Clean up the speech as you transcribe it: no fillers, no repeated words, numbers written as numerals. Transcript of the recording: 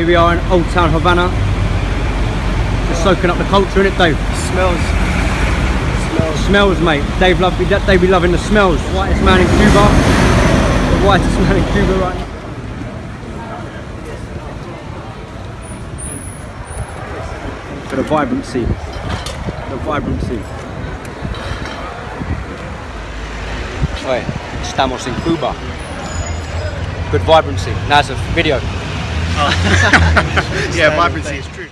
Here we are in Old Town Havana. Just soaking up the culture, innit, Dave? Smells. Smells, mate. Dave be loving the smells. Whitest man in Cuba. The whitest man in Cuba right now. For the vibrancy. The vibrancy. Oye, estamos en Cuba. Good vibrancy. Now it's a video. Yeah, vibrancy is true.